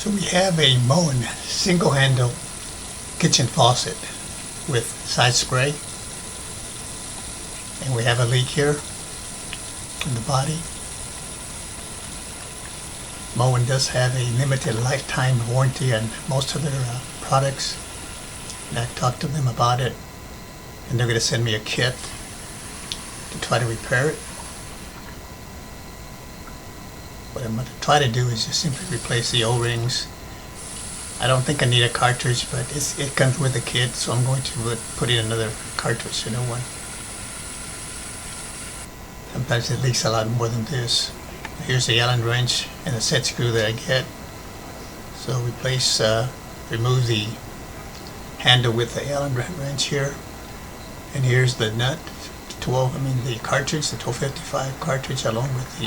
So we have a Moen single handle kitchen faucet with side spray, and we have a leak here in the body. Moen does have a limited lifetime warranty on most of their products, and I talked to them about it, and they're going to send me a kit to try to repair it. What I'm going to try to do is just simply replace the O-rings. I don't think I need a cartridge, but it comes with a kit, so I'm going to put in another cartridge, a new one. Sometimes it leaks a lot more than this. Here's the Allen wrench and the set screw that I get. So remove the handle with the Allen wrench here, and here's the nut, the cartridge, the 1255 cartridge, along with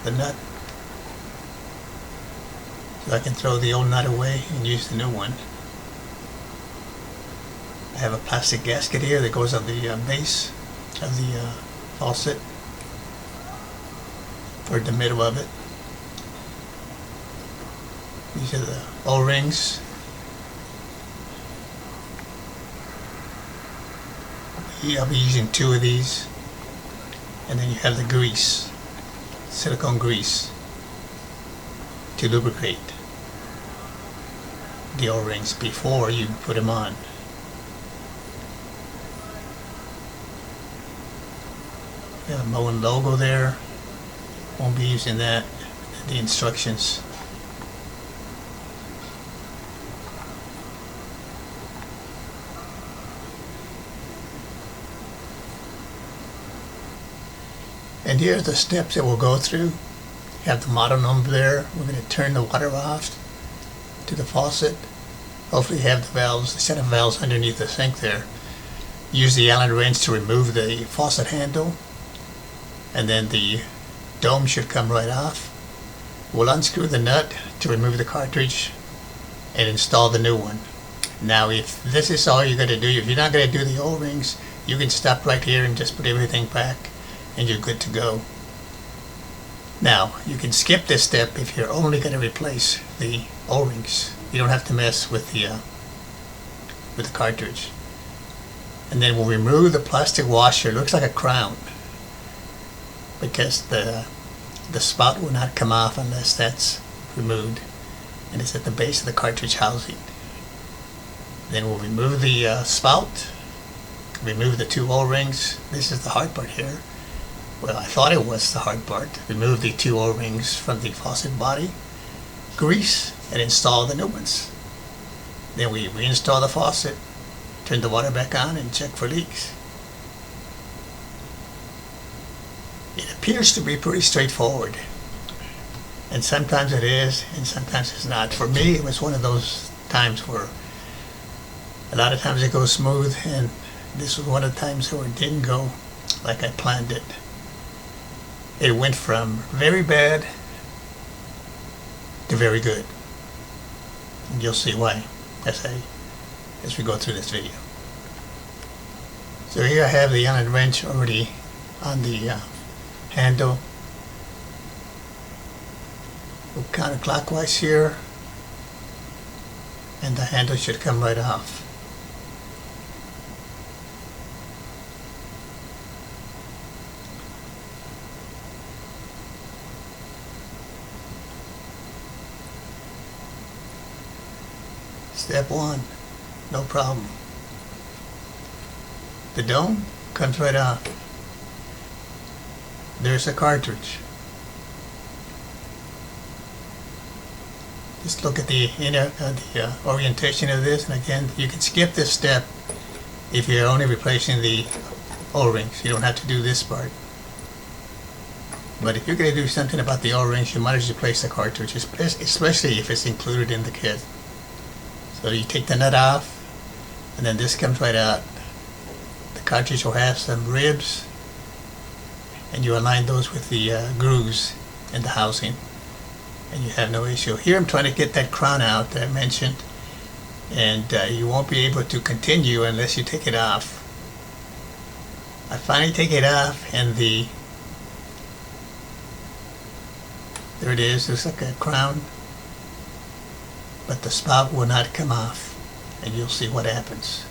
the nut. So I can throw the old nut away and use the new one. I have a plastic gasket here that goes on the base of the faucet, toward the middle of it. These are the O-rings. I'll be using 2 of these. And then you have the grease, silicone grease, to lubricate the O-rings before you put them on. You have a Moen logo there. Won't be using that. The instructions. And here are the steps that we'll go through. You have the model number there. We're going to turn the water off to the faucet. Hopefully you have the valves, the set of valves underneath the sink there. Use the Allen wrench to remove the faucet handle, and then the dome should come right off. We'll unscrew the nut to remove the cartridge and install the new one. Now if this is all you're going to do, if you're not going to do the O-rings, you can stop right here and just put everything back and you're good to go. Now you can skip this step if you're only going to replace the O-rings. You don't have to mess with the cartridge. And then we'll remove the plastic washer. It looks like a crown, because the spout will not come off unless that's removed, and it's at the base of the cartridge housing. Then we'll remove the spout, remove the 2 O-rings. This is the hard part here. Well, I thought it was the hard part. Remove the 2 O-rings from the faucet body, grease, and install the new ones. Then we reinstall the faucet, turn the water back on, and check for leaks. It appears to be pretty straightforward, and sometimes it is and sometimes it's not. For me, it was one of those times where a lot of times it goes smooth, and this was one of the times where it didn't go like I planned it. It went from very bad to very good, and you'll see why as we go through this video. So here I have the Allen wrench already on the handle. We'll counterclockwise here, and the handle should come right off. Step 1, no problem. The dome comes right off. There's a cartridge. Just look at the orientation of this, and again, you can skip this step if you're only replacing the O-rings. You don't have to do this part. But if you're going to do something about the O-rings, you might as well replace the cartridge, especially if it's included in the kit. So you take the nut off, and then this comes right out. The cartridge will have some ribs, and you align those with the grooves in the housing, and you have no issue. Here I'm trying to get that crown out that I mentioned, and you won't be able to continue unless you take it off. I finally take it off, and there it is. Looks like a crown. but the spout will not come off, and you'll see what happens.